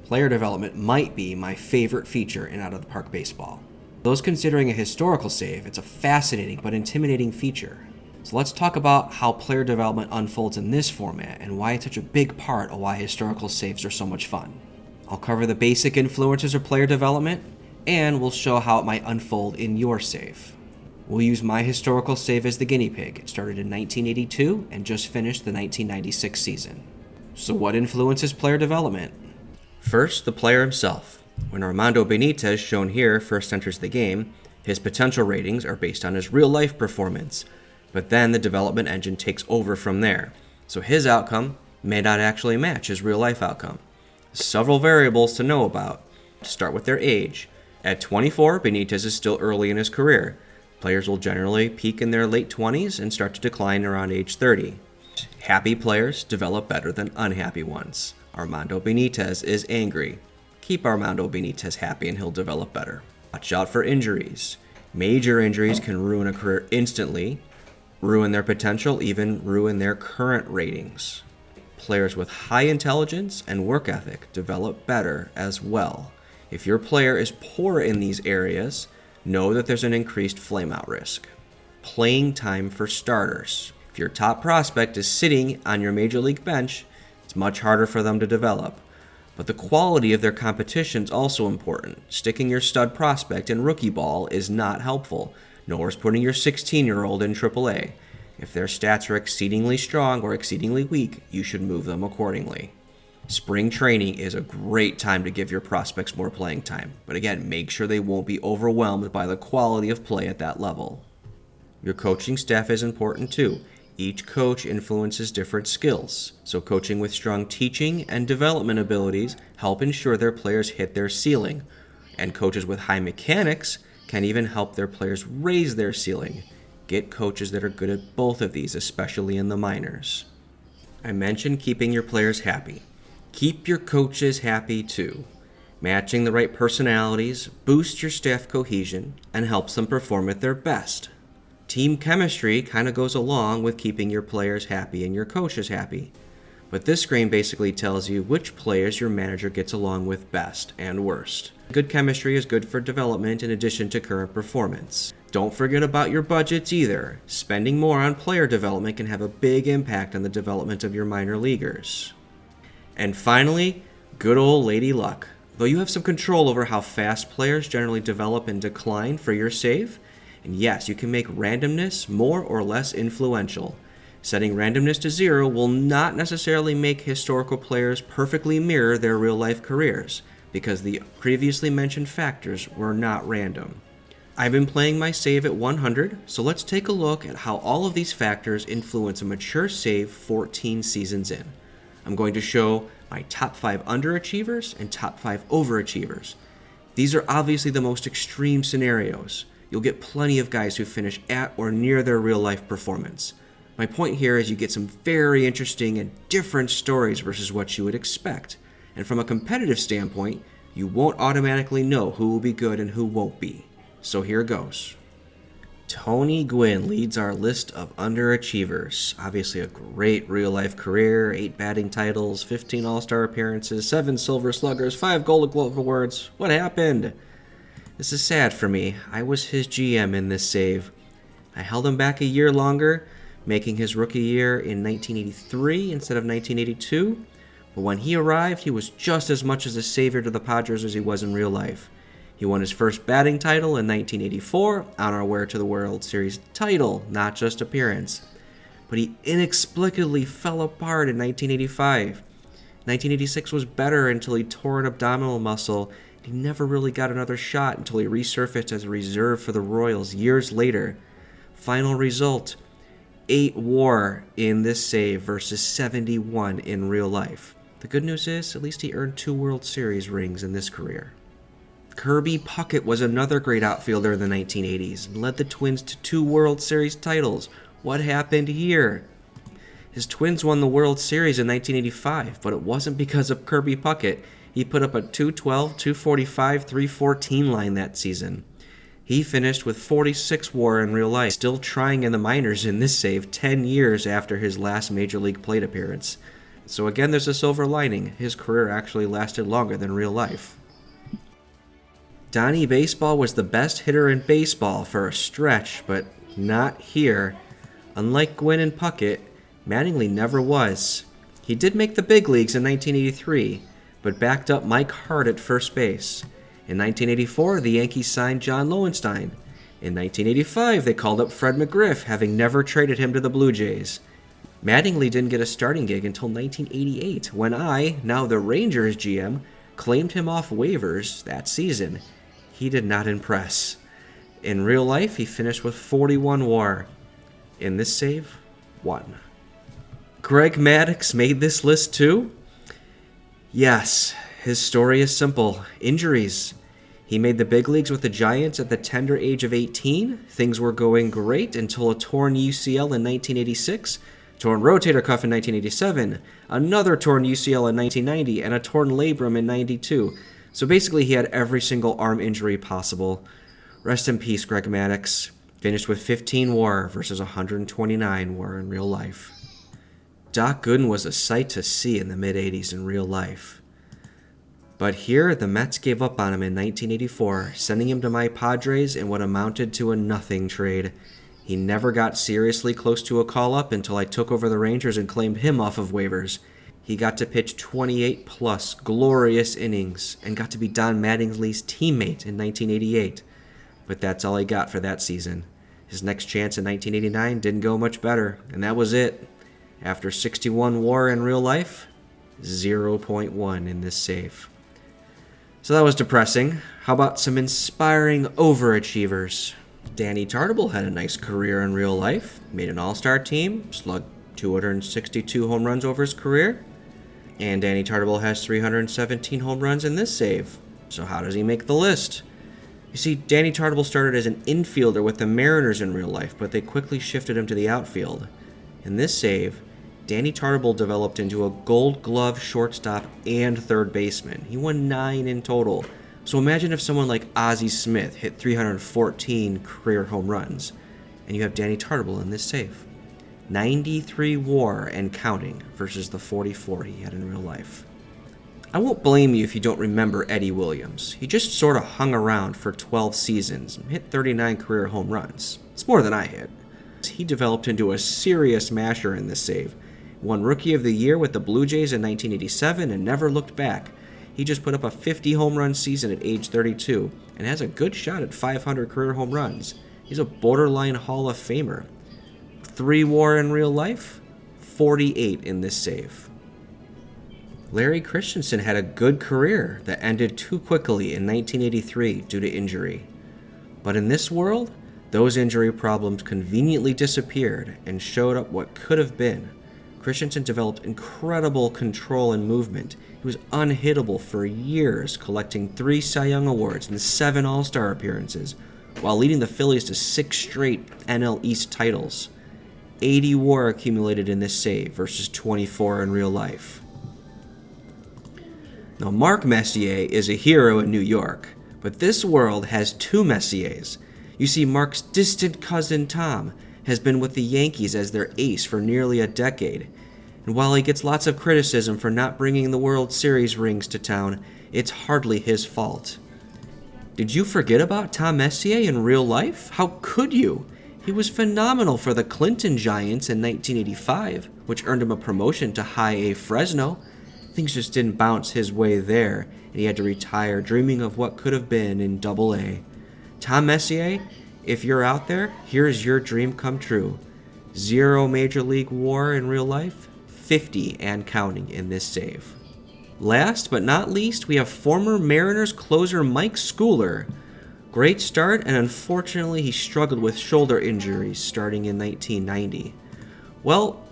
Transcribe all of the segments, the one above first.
Player development might be my favorite feature in out-of-the-park baseball. Those considering a historical save, it's a fascinating but intimidating feature. So let's talk about how player development unfolds in this format and why it's such a big part of why historical saves are so much fun. I'll cover the basic influences of player development, and we'll show how it might unfold in your save. We'll use my historical save as the guinea pig. It started in 1982 and just finished the 1996 season. So what influences player development? First, the player himself. When Armando Benitez, shown here, first enters the game, his potential ratings are based on his real-life performance, but then the development engine takes over from there, so his outcome may not actually match his real-life outcome. Several variables to know about. To start with their age. At 24, Benitez is still early in his career. Players will generally peak in their late 20s and start to decline around age 30. Happy players develop better than unhappy ones. Armando Benitez is angry. Keep Armando Benitez happy and he'll develop better. Watch out for injuries. Major injuries can ruin a career instantly, ruin their potential, even ruin their current ratings. Players with high intelligence and work ethic develop better as well. If your player is poor in these areas, know that there's an increased flameout risk. Playing time for starters. If your top prospect is sitting on your major league bench, it's much harder for them to develop. But the quality of their competition is also important. Sticking your stud prospect in rookie ball is not helpful, nor is putting your 16-year-old in AAA. If their stats are exceedingly strong or exceedingly weak, you should move them accordingly. Spring training is a great time to give your prospects more playing time, but again, make sure they won't be overwhelmed by the quality of play at that level. Your coaching staff is important too. Each coach influences different skills, so coaching with strong teaching and development abilities help ensure their players hit their ceiling, and coaches with high mechanics can even help their players raise their ceiling. Get coaches that are good at both of these, especially in the minors. I mentioned keeping your players happy. Keep your coaches happy too. Matching the right personalities boosts your staff cohesion and helps them perform at their best. Team chemistry kind of goes along with keeping your players happy and your coaches happy. But this screen basically tells you which players your manager gets along with best and worst. Good chemistry is good for development in addition to current performance. Don't forget about your budgets either. Spending more on player development can have a big impact on the development of your minor leaguers. And finally, good old Lady Luck. Though you have some control over how fast players generally develop and decline for your save, and yes, you can make randomness more or less influential. Setting randomness to 0 will not necessarily make historical players perfectly mirror their real-life careers, because the previously mentioned factors were not random. I've been playing my save at 100, so let's take a look at how all of these factors influence a mature save 14 seasons in. I'm going to show my top 5 underachievers and top 5 overachievers. These are obviously the most extreme scenarios. You'll get plenty of guys who finish at or near their real-life performance. My point here is you get some very interesting and different stories versus what you would expect. And from a competitive standpoint, you won't automatically know who will be good and who won't be. So here goes. Tony Gwynn leads our list of underachievers. Obviously a great real-life career, 8 batting titles, 15 All-Star appearances, 7 Silver Sluggers, 5 Gold Glove Awards. What happened? This is sad for me. I was his GM in this save. I held him back a year longer, making his rookie year in 1983 instead of 1982. But when he arrived, he was just as much as a savior to the Padres as he was in real life. He won his first batting title in 1984, on our way to the World Series title, not just appearance. But he inexplicably fell apart in 1985. 1986 was better until he tore an abdominal muscle. He never really got another shot until he resurfaced as a reserve for the Royals years later. Final result, 8 WAR in this save versus 71 in real life. The good news is, at least he earned 2 World Series rings in this career. Kirby Puckett was another great outfielder in the 1980s and led the Twins to 2 World Series titles. What happened here? His Twins won the World Series in 1985, but it wasn't because of Kirby Puckett. He put up a 212, 245, 314 line that season. He finished with 46 WAR in real life, still trying in the minors in this save 10 years after his last Major League plate appearance. So again, there's a silver lining. His career actually lasted longer than real life. Donnie Baseball was the best hitter in baseball for a stretch, but not here. Unlike Gwynn and Puckett, Mattingly never was. He did make the big leagues in 1983, but backed up Mike Hart at first base. In 1984, the Yankees signed John Lowenstein. In 1985, they called up Fred McGriff, having never traded him to the Blue Jays. Mattingly didn't get a starting gig until 1988, when I, now the Rangers GM, claimed him off waivers that season. He did not impress. In real life, he finished with 41 WAR. In this save, 1. Greg Maddux made this list too? Yes, his story is simple. Injuries. He made the big leagues with the Giants at the tender age of 18. Things were going great until a torn UCL in 1986, torn rotator cuff in 1987, another torn UCL in 1990, and a torn labrum in 92. So basically he had every single arm injury possible. Rest in peace, Greg Maddux. Finished with 15 WAR versus 129 WAR in real life. Doc Gooden was a sight to see in the mid-'80s in real life. But here, the Mets gave up on him in 1984, sending him to my Padres in what amounted to a nothing trade. He never got seriously close to a call-up until I took over the Rangers and claimed him off of waivers. He got to pitch 28-plus glorious innings and got to be Don Mattingly's teammate in 1988. But that's all he got for that season. His next chance in 1989 didn't go much better, and that was it. After 61 WAR in real life, 0.1 in this save. So that was depressing. How about some inspiring overachievers? Danny Tartabull had a nice career in real life, made an all-star team, slugged 262 home runs over his career, and Danny Tartabull has 317 home runs in this save. So how does he make the list? You see, Danny Tartabull started as an infielder with the Mariners in real life, but they quickly shifted him to the outfield. In this save, Danny Tartabull developed into a Gold Glove shortstop and third baseman. He won 9 in total. So imagine if someone like Ozzie Smith hit 314 career home runs, and you have Danny Tartabull in this save. 93 WAR and counting versus the 44 he had in real life. I won't blame you if you don't remember Eddie Williams. He just sort of hung around for 12 seasons and hit 39 career home runs. It's more than I hit. He developed into a serious masher in this save. Won Rookie of the Year with the Blue Jays in 1987 and never looked back. He just put up a 50 home run season at age 32 and has a good shot at 500 career home runs. He's a borderline Hall of Famer. 3 WAR in real life, 48 in this save. Larry Christensen had a good career that ended too quickly in 1983 due to injury. But in this world, those injury problems conveniently disappeared and showed up what could have been. Christensen developed incredible control and movement. He was unhittable for years, collecting 3 Cy Young Awards and 7 All-Star appearances, while leading the Phillies to 6 straight NL East titles. 80 WAR accumulated in this save versus 24 in real life. Now, Mark Messier is a hero in New York, but this world has 2 Messiers. You see, Mark's distant cousin Tom has been with the Yankees as their ace for nearly a decade. And while he gets lots of criticism for not bringing the World Series rings to town, it's hardly his fault. Did you forget about Tom Messier in real life? How could you? He was phenomenal for the Clinton Giants in 1985, which earned him a promotion to High A Fresno. Things just didn't bounce his way there, and he had to retire dreaming of what could have been in Double A. Tom Messier, if you're out there, here's your dream come true. 0 Major League WAR in real life, 50 and counting in this save. Last but not least, we have former Mariners closer Mike Schooler. Great start, and unfortunately he struggled with shoulder injuries starting in 1990. Well,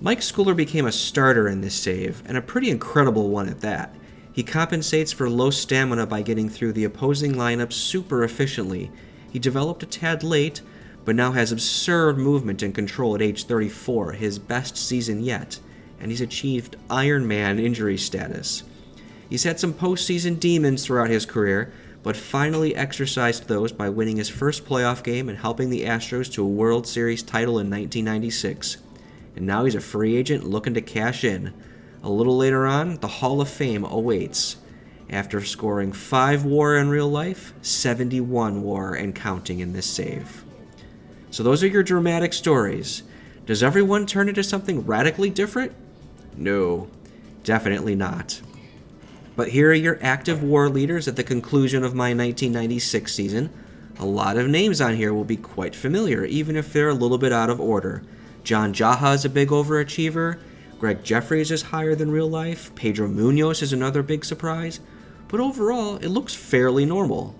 Mike Schooler became a starter in this save, and a pretty incredible one at that. He compensates for low stamina by getting through the opposing lineup super efficiently. He developed a tad late, but now has absurd movement and control at age 34, his best season yet, and he's achieved Iron Man injury status. He's had some postseason demons throughout his career, but finally exercised those by winning his first playoff game and helping the Astros to a World Series title in 1996. And now he's a free agent looking to cash in. A little later on, the Hall of Fame awaits. After scoring 5 WAR in real life, 71 WAR and counting in this save. So those are your dramatic stories. Does everyone turn into something radically different? No, definitely not. But here are your active war leaders at the conclusion of my 1996 season. A lot of names on here will be quite familiar, even if they're a little bit out of order. John Jaha is a big overachiever. Greg Jeffries is higher than real life. Pedro Munoz is another big surprise. But overall, it looks fairly normal.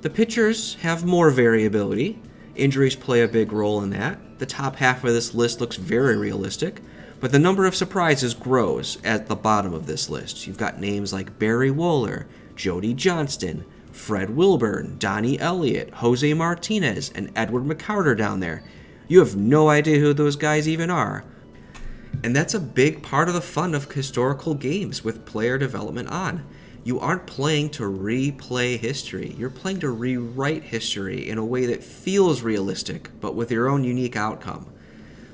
The pitchers have more variability. Injuries play a big role in that. The top half of this list looks very realistic, but the number of surprises grows at the bottom of this list. You've got names like Barry Wohler, Jody Johnston, Fred Wilburn, Donnie Elliott, Jose Martinez, and Edward McCarter down there. You have no idea who those guys even are. And that's a big part of the fun of historical games with player development on. You aren't playing to replay history. You're playing to rewrite history in a way that feels realistic, but with your own unique outcome.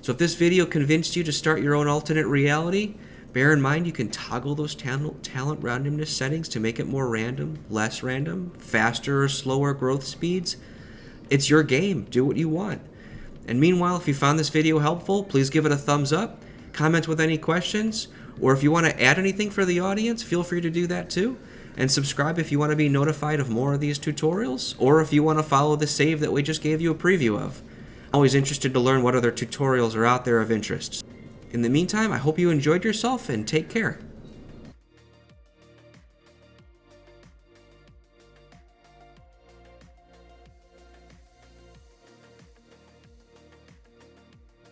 So if this video convinced you to start your own alternate reality, bear in mind you can toggle those talent randomness settings to make it more random, less random, faster or slower growth speeds. It's your game. Do what you want. And meanwhile, if you found this video helpful, please give it a thumbs up, comment with any questions, or if you want to add anything for the audience, feel free to do that too. And subscribe if you want to be notified of more of these tutorials, or if you want to follow the save that we just gave you a preview of. I'm always interested to learn what other tutorials are out there of interest. In the meantime, I hope you enjoyed yourself and take care.